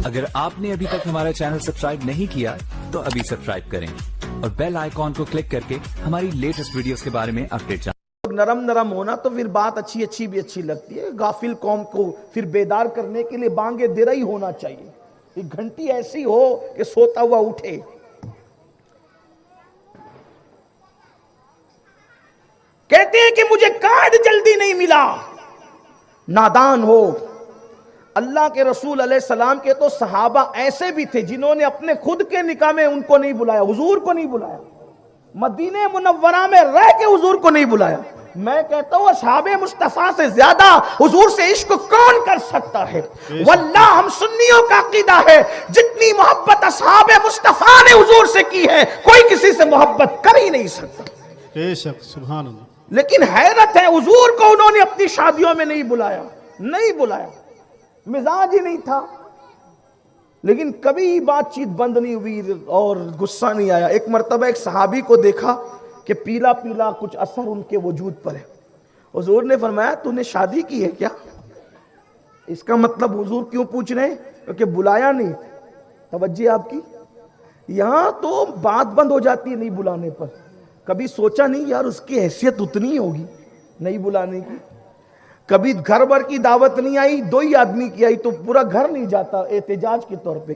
اگر آپ نے ابھی تک ہمارا چینل سبسکرائب نہیں کیا تو ابھی سبسکرائب کریں اور بیل آئیکن کو کلک کر کے ہماری لیٹسٹ ویڈیوز کے بارے میں اپڈیٹ جانیں۔ نرم نرم ہونا تو پھر بات اچھی بھی اچھی لگتی ہے۔ غافل قوم کو پھر بیدار کرنے کے لیے بانگ درہ ہی ہونا چاہیے، ایک گھنٹی ایسی ہو کہ سوتا ہوا اٹھے۔ کہتے ہیں کہ مجھے کارڈ جلدی نہیں ملا، نادان ہو۔ اللہ کے رسول علیہ السلام کے تو صحابہ ایسے بھی تھے جنہوں نے اپنے خود کے نکاح میں ان کو نہیں بلایا، حضور کو نہیں بلایا، مدینہ منورہ میں رہ کے حضور کو نہیں بلایا۔ میں کہتا ہوں اصحاب مصطفیٰ سے زیادہ حضور سے عشق کون کر سکتا ہے؟ واللہ ہم سنیوں کا عقیدہ ہے جتنی محبت اصحاب مصطفیٰ نے حضور سے کی ہے کوئی کسی سے محبت کر ہی نہیں سکتا۔ بے شک، سبحان اللہ۔ لیکن حیرت ہے حضور کو انہوں نے اپنی شادیوں میں نہیں بلایا، نہیں بلایا، مزاج ہی نہیں تھا، لیکن کبھی بات چیت بند نہیں ہوئی اور غصہ نہیں آیا۔ ایک مرتبہ ایک صحابی کو دیکھا کہ پیلا پیلا کچھ اثر ان کے وجود پر ہے۔ حضور نے فرمایا تو نے شادی کی ہے کیا؟ اس کا مطلب حضور کیوں پوچھ رہے ہیں؟ کیونکہ بلایا نہیں۔ توجہ آپ کی، یہاں تو بات بند ہو جاتی ہے نہیں بلانے پر۔ کبھی سوچا نہیں یار اس کی حیثیت اتنی ہی ہوگی نہیں بلانے کی؟ کبھی گھر بھر کی دعوت نہیں آئی، دو ہی آدمی کی آئی تو پورا گھر نہیں جاتا احتجاج کے طور پہ؟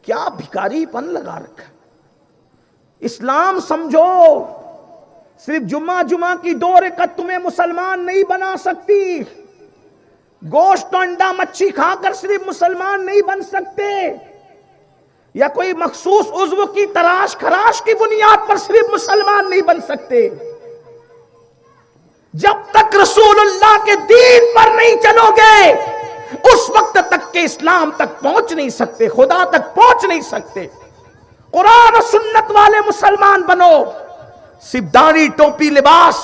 کیا بھکاری پن لگا رکھا۔ اسلام سمجھو، صرف جمعہ کی 2 رکعت تمہیں مسلمان نہیں بنا سکتی۔ گوشت و انڈا مچھی کھا کر صرف مسلمان نہیں بن سکتے، یا کوئی مخصوص عضو کی تراش خراش کی بنیاد پر صرف مسلمان نہیں بن سکتے۔ جب تک رسول اللہ کے دین پر نہیں چلو گے اس وقت تک کہ اسلام تک پہنچ نہیں سکتے، خدا تک پہنچ نہیں سکتے۔ قرآن و سنت والے مسلمان بنو، صرف داڑھی ٹوپی لباس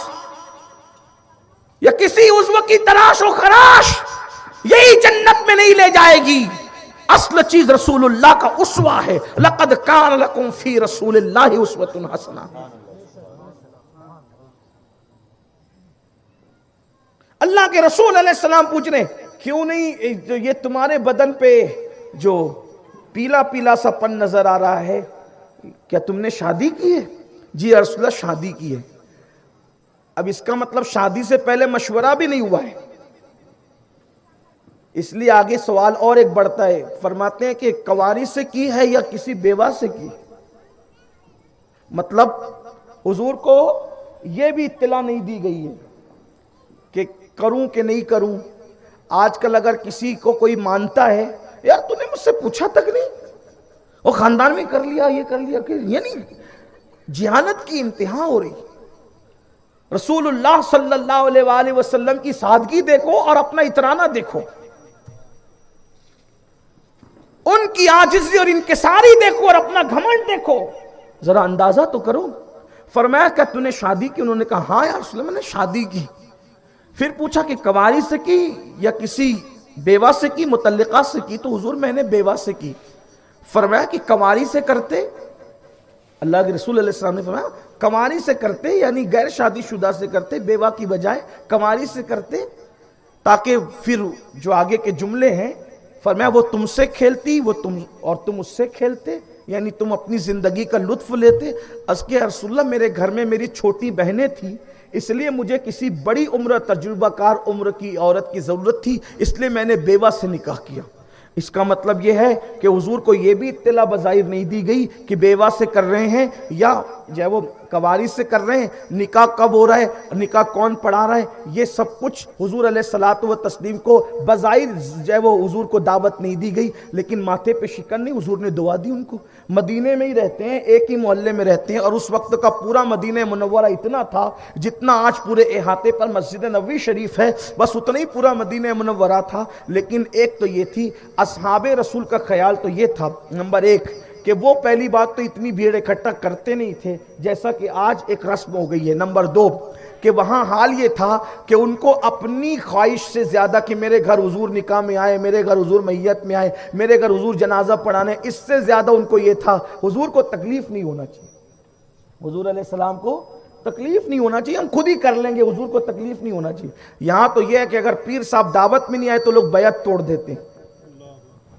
یا کسی عضو کی تراش و خراش یہی جنت میں نہیں لے جائے گی۔ اصل چیز رسول اللہ کا اسوہ ہے۔ لقد کان لکم فی رسول اللہ اسوۃ حسنہ۔ اللہ کے رسول علیہ السلام پوچھ رہے ہیں کیوں نہیں یہ تمہارے بدن پہ جو پیلا پیلا سا پن نظر آ رہا ہے، کیا تم نے شادی کی ہے؟ جی یا رسول اللہ شادی کی ہے۔ اب اس کا مطلب شادی سے پہلے مشورہ بھی نہیں ہوا ہے، اس لیے آگے سوال اور ایک بڑھتا ہے۔ فرماتے ہیں کہ کنواری سے کی ہے یا کسی بیوہ سے کی؟ مطلب حضور کو یہ بھی اطلاع نہیں دی گئی ہے کہ کروں کہ نہیں کروں۔ آج کل اگر کسی کو کوئی مانتا ہے، یار تو نے مجھ سے پوچھا تک نہیں، وہ خاندان میں کر لیا، یہ کر لیا، کہ یعنی جہالت کی انتہا ہو رہی۔ رسول اللہ صلی اللہ علیہ وآلہ وسلم کی سادگی دیکھو اور اپنا اترانہ دیکھو، ان کی عاجزی اور انکساری دیکھو اور اپنا گھمنڈ دیکھو، ذرا اندازہ تو کرو۔ فرمایا کہ تو نے شادی کی؟ انہوں نے کہا ہاں یا رسول اللہ میں نے شادی کی۔ پھر پوچھا کہ کنواری سے کی یا کسی بیوہ سے کی، مطلقہ سے کی؟ تو حضور میں نے بیوہ سے کی۔ فرمایا کہ کنواری سے کرتے؟ اللہ کے رسول علیہ السلام نے فرمایا کنواری سے کرتے یعنی غیر شادی شدہ سے کرتے، بیوہ کی بجائے کنواری سے کرتے، تاکہ پھر جو آگے کے جملے ہیں فرمایا وہ تم سے کھیلتی وہ تم اس سے کھیلتے، یعنی تم اپنی زندگی کا لطف لیتے۔ اس کے رسول اللہ میرے گھر میں میری چھوٹی بہنیں تھیں، اس لیے مجھے کسی بڑی عمر تجربہ کار عمر کی عورت کی ضرورت تھی، اس لیے میں نے بیوہ سے نکاح کیا۔ اس کا مطلب یہ ہے کہ حضور کو یہ بھی اطلاع بظاہر نہیں دی گئی کہ بیوہ سے کر رہے ہیں یا جو ہے وہ کنواری سے کر رہے ہیں، نکاح کب ہو رہا ہے، نکاح کون پڑھا رہا ہے، یہ سب کچھ حضور علیہ الصلوۃ والتسلیم کو بظاہر جو ہے وہ حضور کو دعوت نہیں دی گئی، لیکن ماتھے پہ شکن نہیں، حضور نے دعا دی ان کو۔ مدینے میں ہی رہتے ہیں، ایک ہی محلے میں رہتے ہیں، اور اس وقت کا پورا مدینہ منورہ اتنا تھا جتنا آج پورے احاطے پر مسجد نبوی شریف ہے، بس اتنا ہی پورا مدینہ منورہ تھا۔ لیکن ایک تو یہ تھی، اصحاب رسول کا خیال تو یہ تھا، نمبر 1 کہ وہ پہلی بات تو اتنی بھیڑ اکٹھا کرتے نہیں تھے جیسا کہ آج ایک رسم ہو گئی ہے۔ نمبر 2 کہ وہاں حال یہ تھا کہ ان کو اپنی خواہش سے زیادہ کہ میرے گھر حضور نکاح میں آئے، میرے گھر حضور میت میں آئے، میرے گھر حضور جنازہ پڑھانے، اس سے زیادہ ان کو یہ تھا حضور کو تکلیف نہیں ہونا چاہیے، حضور علیہ السلام کو تکلیف نہیں ہونا چاہیے، ہم خود ہی کر لیں گے، حضور کو تکلیف نہیں ہونا چاہیے۔ یہاں تو یہ ہے کہ اگر پیر صاحب دعوت میں نہیں آئے تو لوگ بیعت توڑ دیتے ہیں،